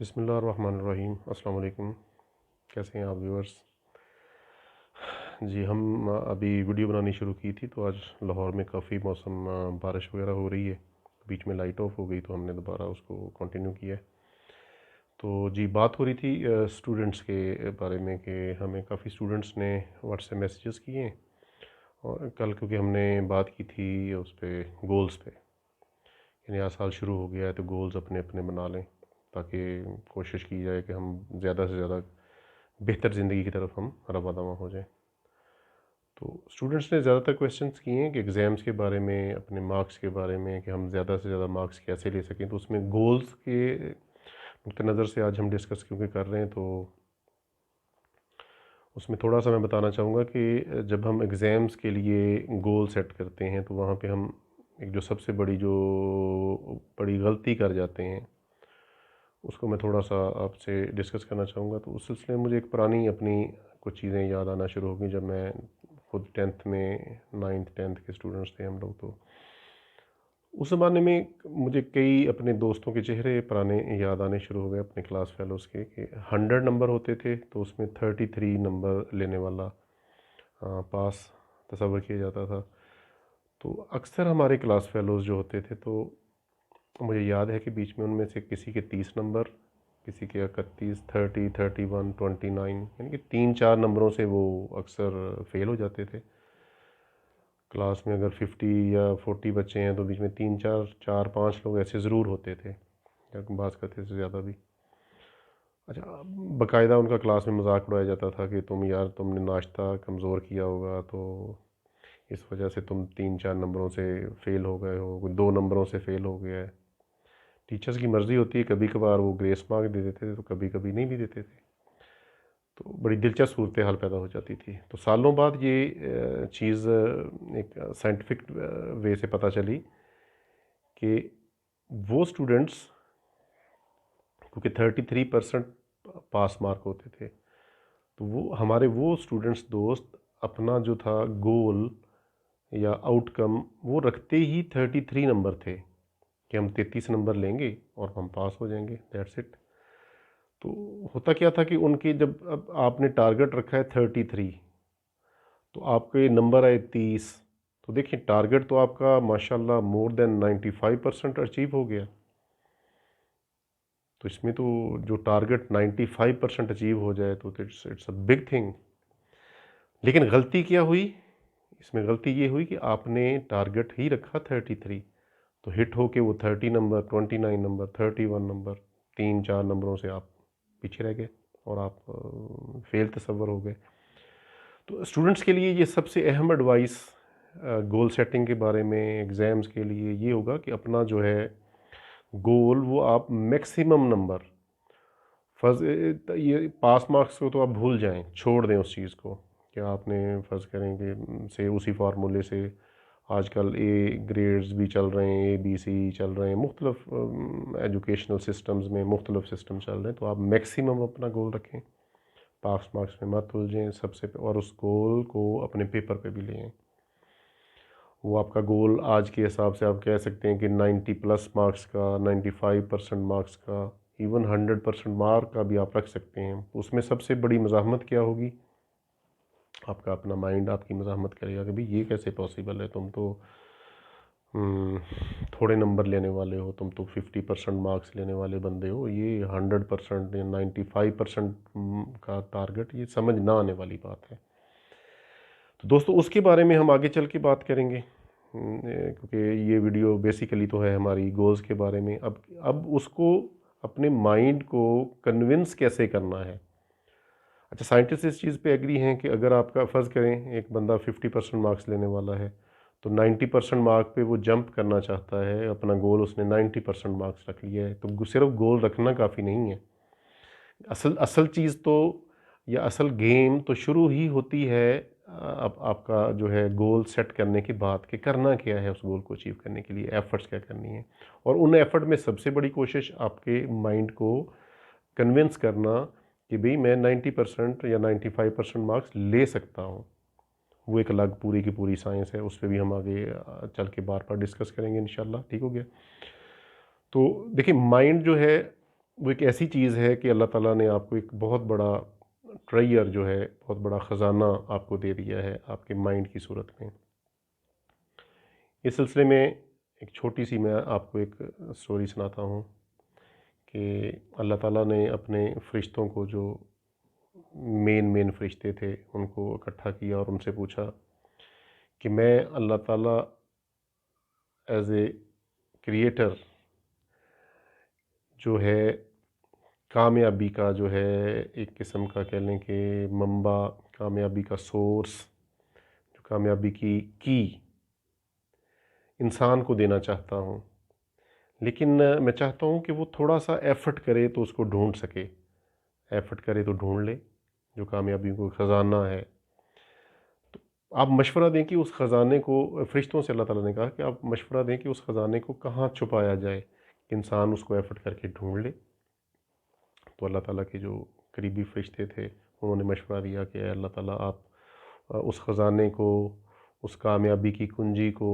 बिस्मिल्लाहिर्रहमानिर्रहीम। अस्सलाम वालेकुम। कैसे हैं आप व्यूअर्स? जी, हम अभी वीडियो बनानी शुरू की थी तो आज लाहौर में काफ़ी मौसम बारिश वगैरह हो रही है। बीच में लाइट ऑफ हो गई तो हमने दोबारा उसको कंटिन्यू किया है। तो जी, बात हो रही थी स्टूडेंट्स के बारे में कि हमें काफ़ी स्टूडेंट्स ने व्हाट्सएप मैसेजेस किए हैं। और कल क्योंकि हमने बात की थी उस पे गोल्स पे कि नया साल शुरू हो गया है तो गोल्स अपने अपने बना लें, ताकि कोशिश की जाए कि हम ज़्यादा से ज़्यादा बेहतर ज़िंदगी की तरफ हम रवा दवा हो जाएं। तो स्टूडेंट्स ने ज़्यादातर क्वेश्चंस किए हैं कि एग्ज़ाम्स के बारे में, अपने मार्क्स के बारे में, कि हम ज़्यादा से ज़्यादा मार्क्स कैसे ले सकें। तो उसमें गोल्स के नुक्ते नज़र से आज हम डिस्कस क्योंकि कर रहे हैं, तो उसमें थोड़ा सा मैं बताना चाहूँगा कि जब हम एग्ज़ाम्स के लिए गोल सेट करते हैं तो वहाँ पे हम एक जो सबसे बड़ी जो बड़ी गलती कर जाते हैं उसको मैं थोड़ा सा आपसे डिस्कस करना चाहूँगा। तो उस सिलसिले में मुझे एक पुरानी अपनी कुछ चीज़ें याद आना शुरू हो गई जब मैं खुद टेंथ में, नाइन्थ टेंथ के स्टूडेंट्स थे हम लोग। तो उस ज़माने में मुझे कई अपने दोस्तों के चेहरे पुराने याद आने शुरू हो गए, अपने क्लास फेलोज़ के, कि 100 नंबर होते थे तो उसमें 33 नंबर लेने वाला पास तस्वर किया जाता था। तो अक्सर हमारे क्लास फेलोज़ जो होते थे, तो मुझे याद है कि बीच में उनमें से किसी के 30 नंबर, किसी के 31, 30, 31, 29, यानी कि 3-4 नंबरों से वो अक्सर फेल हो जाते थे। क्लास में अगर 50 या 40 बच्चे हैं तो बीच में 3-4, 4-5 लोग ऐसे ज़रूर होते थे, या बाज़ करते से ज़्यादा भी। अच्छा, बाकायदा उनका क्लास में मजाक उड़ाया जाता था कि तुम यार, तुमने नाश्ता कमज़ोर किया होगा तो इस वजह से तुम 3-4 नंबरों से फ़ेल हो गए हो, कोई 2 नंबरों से फ़ेल हो गया है। टीचर्स की मर्ज़ी होती है, कभी कभार वो ग्रेस मार्क दे देते थे तो कभी कभी नहीं भी देते थे। तो बड़ी दिलचस्प सूरत हाल पैदा हो जाती थी। तो सालों बाद ये चीज़ एक साइंटिफिक वे से पता चली कि वो स्टूडेंट्स, क्योंकि 33% पास मार्क होते थे, तो वो हमारे वो स्टूडेंट्स दोस्त अपना जो था गोल या आउटकम वो रखते ही 33 नंबर थे, कि हम 33 नंबर लेंगे और हम पास हो जाएंगे, दैट्स इट। तो होता क्या था कि उनके, जब अब आपने टारगेट रखा है 33 तो आपके नंबर आए 30, तो देखिए टारगेट तो आपका माशाल्लाह मोर देन 95% अचीव हो गया। तो इसमें तो जो टारगेट 95% अचीव हो जाए तो it's it's a big thing. लेकिन गलती क्या हुई? इसमें गलती ये हुई कि आपने टारगेट ही रखा 33, तो हिट हो के वो 30 नंबर, 29 नंबर, 31 नंबर, 3-4 नंबरों से आप पीछे रह गए और आप फेल तस्वर हो गए। तो स्टूडेंट्स के लिए ये सबसे अहम एडवाइस गोल सेटिंग के बारे में एग्ज़ाम्स के लिए ये होगा कि अपना जो है गोल, वो आप मैक्सिमम नंबर, फर्ज ये पास मार्क्स को तो आप भूल जाएं, छोड़ दें उस चीज़ को कि आपने फ़र्ज़ करें कि से उसी फार्मूले से आजकल ए ग्रेड्स भी चल रहे हैं, ABC चल रहे हैं, मुख्तलिफ एजुकेशनल सिस्टम्स में मुख्तलिफ सिस्टम चल रहे हैं। तो आप मैक्सिमम अपना गोल रखें, पास मार्क्स में मत उलझें सबसे और उस गोल को अपने पेपर पे भी लें। वो आपका गोल आज के हिसाब से आप कह सकते हैं कि 90 प्लस मार्क्स का, 95% मार्क्स का, इवन 100% मार्क का भी आप रख सकते हैं। उसमें सबसे बड़ी मज़ाहमत क्या होगी? आपका अपना माइंड आपकी मज़ाहमत करेगा कि भाई ये कैसे पॉसिबल है, तुम तो थोड़े नंबर लेने वाले हो, तुम तो 50% मार्क्स लेने वाले बंदे हो, ये 100% या 95% का टारगेट, ये समझ ना आने वाली बात है। तो दोस्तों उसके बारे में हम आगे चल के बात करेंगे, क्योंकि ये वीडियो बेसिकली तो है हमारी गोल्स के बारे में। अब उसको, अपने माइंड को कन्विंस कैसे करना है। अच्छा, साइंटिस्ट इस चीज़ पे एग्री हैं कि अगर आपका फ़र्ज़ करें एक बंदा 50% मार्क्स लेने वाला है, तो 90% मार्क पे वो जंप करना चाहता है, अपना गोल उसने 90% मार्क्स रख लिया है, तो सिर्फ गोल रखना काफ़ी नहीं है। असल असल चीज़ तो, या असल गेम तो शुरू ही होती है अब आपका जो है गोल सेट करने के बाद, कि करना क्या है उस गोल को अचीव करने के लिए, एफर्ट्स क्या करनी है। और उन एफर्ट में सबसे बड़ी कोशिश आपके माइंड को कन्विंस करना कि भाई मैं 90% या 95% मार्क्स ले सकता हूँ। वो एक अलग पूरी की पूरी साइंस है, उस पर भी हम आगे चल के बार बार डिस्कस करेंगे इंशाल्लाह। ठीक हो गया? तो देखिए माइंड जो है वो एक ऐसी चीज़ है कि अल्लाह ताला ने आपको एक बहुत बड़ा ट्रेजर जो है, बहुत बड़ा ख़जाना आपको दे दिया है आपके माइंड की सूरत में। इस सिलसिले में एक छोटी सी मैं आपको एक स्टोरी सुनाता हूँ कि अल्लाह ताला ने अपने फ़रिश्तों को, जो मेन फ़रिश्ते थे, उनको इकट्ठा किया और उनसे पूछा कि मैं अल्लाह ताला एज़ ए क्रिएटर जो है कामयाबी का, जो है एक किस्म का कह लें कि मंबा, कामयाबी का सोर्स, जो कामयाबी की इंसान को देना चाहता हूँ। लेकिन मैं चाहता हूँ कि वो थोड़ा सा एफ़र्ट करे तो उसको ढूंढ सके, एफ़र्ट करे तो ढूंढ ले जो कामयाबी को ख़जाना है। तो आप मशवरा दें कि उस ख़जाने को, फ़रिश्तों से अल्लाह ताला ने कहा कि आप मशवरा दें कि उस ख़जाने को कहाँ छुपाया जाए कि इंसान उसको एफ़र्ट करके ढूंढ ले। तो अल्लाह ताला के जो करीबी फ़रिश्ते थे, उन्होंने मशवरा दिया कि अल्लाह ताला आप उस ख़जाने को, उस कामयाबी की कुंजी को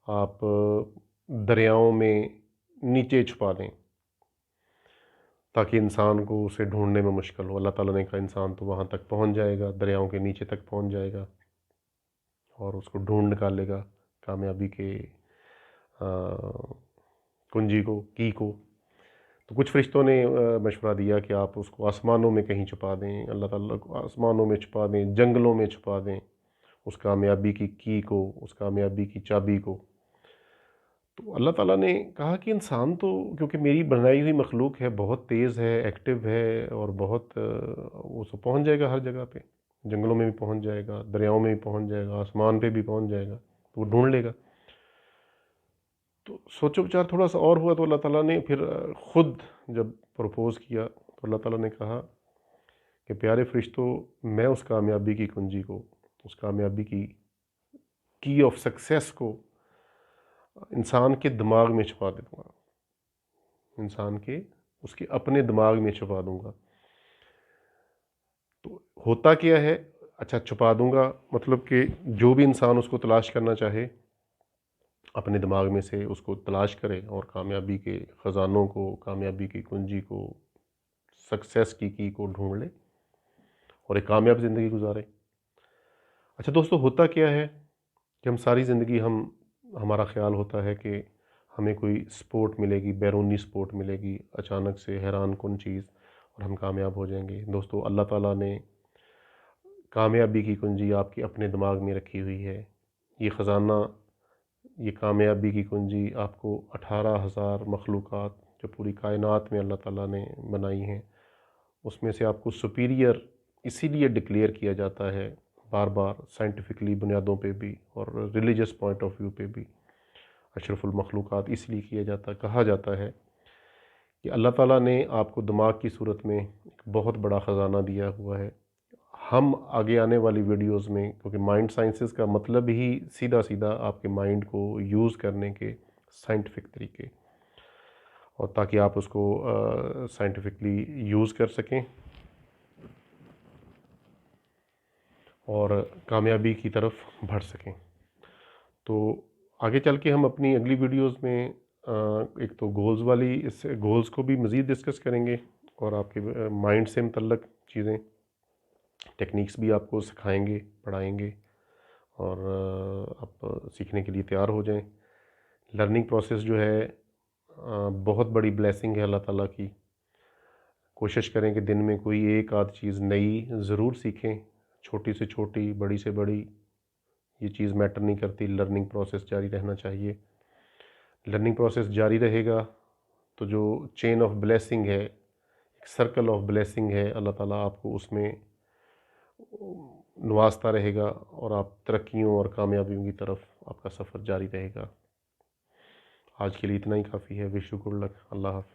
आप दरियाओं में नीचे छुपा दें ताकि इंसान को उसे ढूंढने में मुश्किल हो। अल्लाह ताला ने कहा इंसान तो वहाँ तक पहुँच जाएगा, दरियाओं के नीचे तक पहुँच जाएगा और उसको ढूंढ निकालेगा, कामयाबी के कुंजी को, की को। तो कुछ फ़रिश्तों ने मशवरा दिया कि आप उसको आसमानों में कहीं छुपा दें, अल्लाह ताला को आसमानों में छुपा दें, जंगलों में छुपा दें उस कामयाबी की को, उस कामयाबी की चाबी को। तो अल्लाह ताला ने कहा कि इंसान तो, क्योंकि मेरी बनाई हुई मखलूक है, बहुत तेज़ है, एक्टिव है और बहुत वो तो पहुँच जाएगा हर जगह पे, जंगलों में भी पहुँच जाएगा, दरियाओं में भी पहुँच जाएगा, आसमान पे भी पहुँच जाएगा, तो वो ढूंढ लेगा। तो सोचो विचार थोड़ा सा और हुआ तो अल्लाह ताला ने फिर ख़ुद जब प्रपोज़ किया तो अल्लाह ताला ने कहा कि प्यारे फ़रिश्तों, मैं उस कामयाबी की कुंजी को, उस कामयाबी की ऑफ सक्सेस को इंसान के दिमाग में छुपा दे दूँगा, इंसान के उसके अपने दिमाग में छुपा दूँगा। तो होता क्या है, अच्छा छुपा दूँगा मतलब कि जो भी इंसान उसको तलाश करना चाहे, अपने दिमाग में से उसको तलाश करे और कामयाबी के ख़जानों को, कामयाबी की कुंजी को, सक्सेस की को ढूँढ ले और एक कामयाब ज़िंदगी गुजारे। अच्छा दोस्तों, होता क्या है कि हम सारी ज़िंदगी हमारा ख़्याल होता है कि हमें कोई सपोर्ट मिलेगी, बैरूनी सपोर्ट मिलेगी, अचानक से हैरान कुन चीज़, और हम कामयाब हो जाएंगे। दोस्तों, अल्लाह ताला ने कामयाबी की कुंजी आपके अपने दिमाग में रखी हुई है। ये ख़जाना, ये कामयाबी की कुंजी आपको 18,000 मखलूक़ात जो पूरी कायनात में अल्लाह ताला ने बनाई हैं, उसमें से आपको सुपीरियर इसीलिए डिक्लेयर किया जाता है बार बार, साइंटिफिकली बुनियादों पे भी और रिलीजियस पॉइंट ऑफ व्यू पे भी अशरफुल मखलूक़ात इसलिए किया जाता, कहा जाता है कि अल्लाह ताला ने आपको दिमाग की सूरत में एक बहुत बड़ा ख़जाना दिया हुआ है। हम आगे आने वाली वीडियोस में, क्योंकि माइंड साइंसेस का मतलब ही सीधा सीधा आपके माइंड को यूज़ करने के साइंटिफिक तरीके, और ताकि आप उसको साइंटिफिकली यूज़ कर सकें और कामयाबी की तरफ बढ़ सकें। तो आगे चल के हम अपनी अगली वीडियोस में एक तो गोल्स वाली, इस गोल्स को भी मज़ीद डिस्कस करेंगे और आपके माइंड से मुतल्लक चीज़ें, टेक्निक्स भी आपको सिखाएंगे, पढ़ाएंगे और आप सीखने के लिए तैयार हो जाएं। लर्निंग प्रोसेस जो है बहुत बड़ी ब्लेसिंग है अल्लाह ताला की। कोशिश करें कि दिन में कोई एक आध चीज़ नई ज़रूर सीखें, छोटी से छोटी, बड़ी से बड़ी, ये चीज़ मैटर नहीं करती, लर्निंग प्रोसेस जारी रहना चाहिए। लर्निंग प्रोसेस जारी रहेगा तो जो चेन ऑफ ब्लेसिंग है, एक सर्कल ऑफ ब्लेसिंग है, अल्लाह ताला आपको उसमें नवाजता रहेगा और आप तरक्कियों और कामयाबियों की तरफ आपका सफ़र जारी रहेगा। आज के लिए इतना ही काफ़ी है। Wish you good luck. अल्लाह हाफ़िज़।